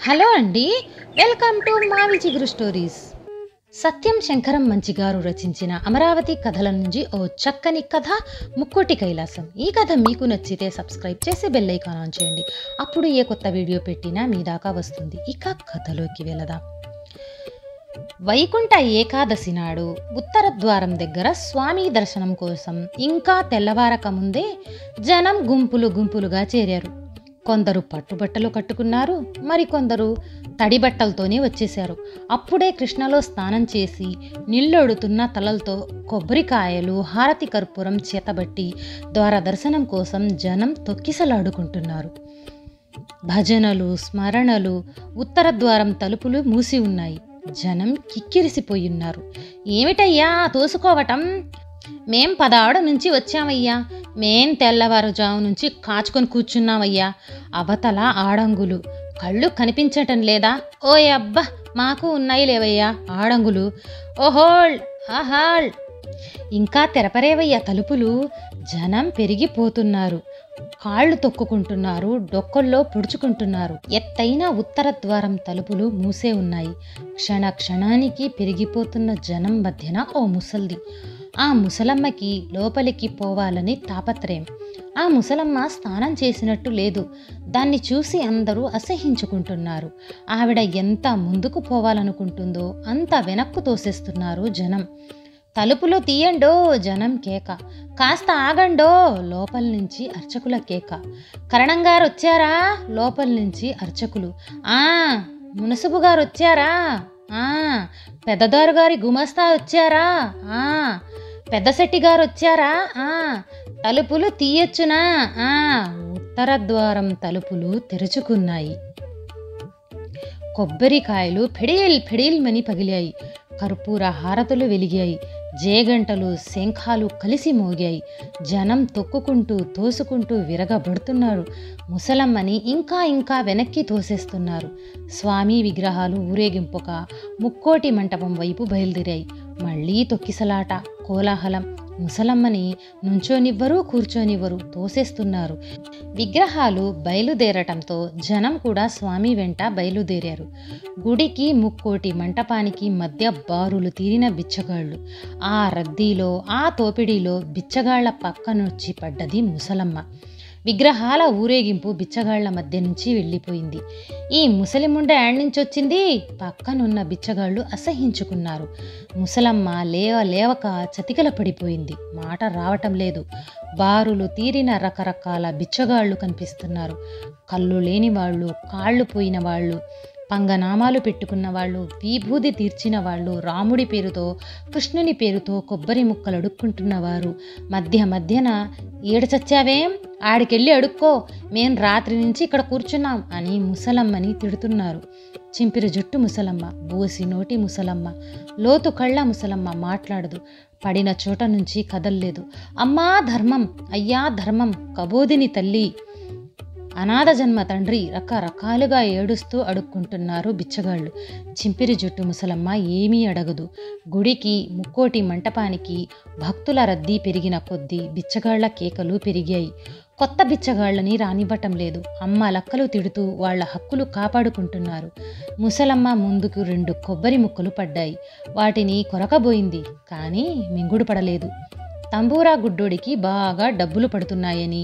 Hello అండి, welcome to మావి చిగురు స్టోరీస్. సత్యం శంకరం మంచి గారు రచించిన అమరావతి కథల నుంచి ఓ చక్కని కథ ముక్కోటి కైలాసం. ఈ కథ మీకు నచ్చితే సబ్స్క్రైబ్ చేసి బెల్ ఐకాన్ ఆన్ చేయండి. అప్పుడు ఏ కొత్త వీడియో పెట్టినా మీ దాకా వస్తుంది. ఇక కథలోకి వెళదాం. వైకుంఠ ఏకాదశి నాడు ఉత్తర ద్వారం దగ్గర స్వామి దర్శనం కోసం ఇంకా తెల్లవారక ముందే జనం గుంపులు గుంపులుగా చేరారు. కొందరు పట్టుబట్టలు కట్టుకున్నారు, మరికొందరు తడి బట్టలతోనే వచ్చేశారు. అప్పుడే కృష్ణలో స్నానం చేసి నిల్లొడుతున్న తలలతో కొబ్బరికాయలు, హారతి కర్పూరం చేతబట్టి ద్వార దర్శనం కోసం జనం తొక్కిసలాడుకుంటున్నారు. భజనలు, స్మరణలు. ఉత్తర ద్వారం తలుపులు మూసి ఉన్నాయి. జనం కిక్కిరిసిపోయున్నారు. ఏమిటయ్యా తోసుకోవటం? మేం 16 నుంచి వచ్చామయ్యా. మేం తెల్లవారుజాము నుంచి కాచుకొని కూర్చున్నామయ్యా. అవతల ఆడంగులు. కళ్ళు కనిపించటం లేదా? ఓయ్ అబ్బా, మాకు ఉన్నాయి లేవయ్యా ఆడంగులు. ఓహోల్ ఆహాల్. ఇంకా తెరపరేవయ్యా తలుపులు. జనం పెరిగిపోతున్నారు. కాళ్ళు తొక్కుకుంటున్నారు, డొక్కల్లో పొడుచుకుంటున్నారు. ఎత్తైన ఉత్తర ద్వారం తలుపులు మూసే ఉన్నాయి. క్షణ క్షణానికి పెరిగిపోతున్న జనం మధ్యన ఓ ముసల్ది. ఆ ముసలమ్మకి లోపలికి పోవాలని తాపత్రయం. ఆ ముసలమ్మ స్నానం చేసినట్టు లేదు. దాన్ని చూసి అందరూ అసహించుకుంటున్నారు. ఆవిడ ఎంత ముందుకు పోవాలనుకుంటుందో అంత వెనక్కు తోసేస్తున్నారు జనం. తలుపులు తీయండో జనం కేక. కాస్త ఆగండో లోపల నుంచి అర్చకుల కేక. కరణంగారు వచ్చారా? లోపల నుంచి అర్చకులు. మునసుబు గారు వచ్చారా? పెద్దదారు గారి గుమస్తా వచ్చారా? పెద్దశెట్టి గారు వచ్చారా? తలుపులు తీయొచ్చునా? ఉత్తర ద్వారం తలుపులు తెరుచుకున్నాయి. కొబ్బరికాయలు ఫెడీల్ ఫెడీల్మని పగిలాయి. కర్పూర హారతులు వెలిగాయి. జేగంటలు, శంఖాలు కలిసి మోగాయి. జనం తొక్కుకుంటూ తోసుకుంటూ విరగబడుతున్నారు. ముసలమ్మని ఇంకా ఇంకా వెనక్కి తోసేస్తున్నారు. స్వామి విగ్రహాలు ఊరేగింపుగా ముక్కోటి మంటపం వైపు బయలుదేరాయి. మళ్ళీ తొక్కిసలాట, కోలాహలం. ముసలమ్మని నుంచోనివ్వరు, కూర్చోనివ్వరు, తోసేస్తున్నారు. విగ్రహాలు బయలుదేరటంతో జనం కూడా స్వామి వెంట బయలుదేరారు. గుడికి ముక్కోటి మంటపానికి మధ్య బారులు తీరిన బిచ్చగాళ్ళు. ఆ రద్దీలో, ఆ తోపిడిలో బిచ్చగాళ్ల పక్కనొచ్చి పడ్డది ముసలమ్మ. విగ్రహాల ఊరేగింపు బిచ్చగాళ్ల మధ్య నుంచి వెళ్ళిపోయింది. ఈ ముసలిముండ ఏడ్నించొచ్చింది? పక్కనున్న బిచ్చగాళ్ళు అసహించుకున్నారు. ముసలమ్మ లేవక చతికిల పడిపోయింది. మాట రావటం లేదు. బారులు తీరిన రకరకాల బిచ్చగాళ్ళు కనిపిస్తున్నారు. కళ్ళు లేని వాళ్ళు, కాళ్ళు పోయిన వాళ్ళు, పంగనామాలు పెట్టుకున్న వాళ్ళు, విభూది తీర్చిన వాళ్ళు, రాముడి పేరుతో, కృష్ణుని పేరుతో కొబ్బరి ముక్కలు అడుక్కుంటున్నవారు. మధ్యన ఏడచచ్చావేం, ఆడికెళ్ళి అడుక్కో, మేం రాత్రి నుంచి ఇక్కడ కూర్చున్నాం అని ముసలమ్మని తిడుతున్నారు. చింపిరి జుట్టు ముసలమ్మ, బోసి నోటి ముసలమ్మ, లోతు కళ్ళ ముసలమ్మ మాట్లాడదు. పడిన చోట నుంచి కదల్లేదు. అమ్మా ధర్మం, అయ్యా ధర్మం, కబోదిని తల్లి, అనాథ జన్మ తండ్రి, రకరకాలుగా ఏడుస్తూ అడుక్కుంటున్నారు బిచ్చగాళ్ళు. చింపిరి జుట్టు ముసలమ్మ ఏమీ అడగదు. గుడికి, ముక్కోటి మంటపానికి భక్తుల రద్దీ పెరిగిన కొద్దీ బిచ్చగాళ్ల కేకలు పెరిగాయి. కొత్త బిచ్చగాళ్ళని రానివ్వటం లేదు. అమ్మ లక్కలు తిడుతూ వాళ్ల హక్కులు కాపాడుకుంటున్నారు. ముసలమ్మ ముందుకు 2 కొబ్బరి ముక్కలు పడ్డాయి. వాటిని కొరకబోయింది, కానీ మింగుడు పడలేదు. తంబూరా గుడ్డోడికి బాగా డబ్బులు పడుతున్నాయని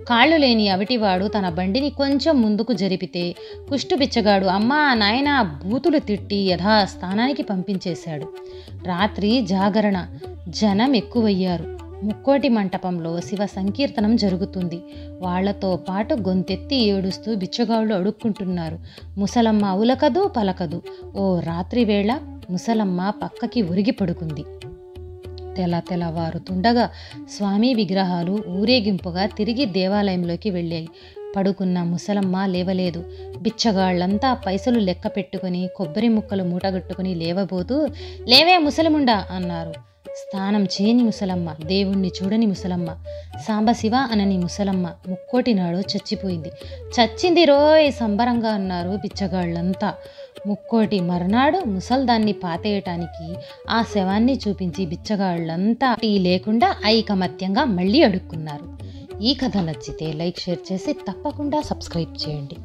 కాళ్ళు లేని అవిటివాడు తన బండిని కొంచెం ముందుకు జరిపితే కుష్టు బిచ్చగాడు అమ్మా నాయనా బూతులు తిట్టి యథాస్థానానికి పంపించేశాడు. రాత్రి జాగరణ. జనం ఎక్కువయ్యారు. ముక్కోటి మంటపంలో శివ సంకీర్తనం జరుగుతుంది. వాళ్లతో పాటు గొంతెత్తి ఏడుస్తూ బిచ్చగాళ్ళు అడుక్కుంటున్నారు. ముసలమ్మ ఉలకదు పలకదు. ఓ రాత్రి వేళ ముసలమ్మ పక్కకి ఒరిగి పడుకుంది. తెల్లవారుతుండగా స్వామి విగ్రహాలు ఊరేగింపుగా తిరిగి దేవాలయంలోకి వెళ్ళాయి. పడుకున్న ముసలమ్మ లేవలేదు. బిచ్చగాళ్లంతా పైసలు లెక్క పెట్టుకుని కొబ్బరి ముక్కలు మూటగట్టుకుని లేవబోతూ లేవే ముసలిముండా అన్నారు. స్నానం చేయని ముసలమ్మ, దేవుణ్ణి చూడని ముసలమ్మ, సాంబశివ అనని ముసలమ్మ ముక్కోటి నాడు చచ్చిపోయింది. చచ్చింది రోయ్ సంబరంగా అన్నారు బిచ్చగాళ్లంతా. ముక్కోటి మర్నాడు ముసల్దాన్ని పాతేయటానికి ఆ శవాన్ని చూపించి బిచ్చగాళ్లంతా టీ లేకుండా ఐకమత్యంగా మళ్ళీ అడుక్కున్నారు. ఈ కథ నచ్చితే లైక్, షేర్ చేసి తప్పకుండా సబ్స్క్రైబ్ చేయండి.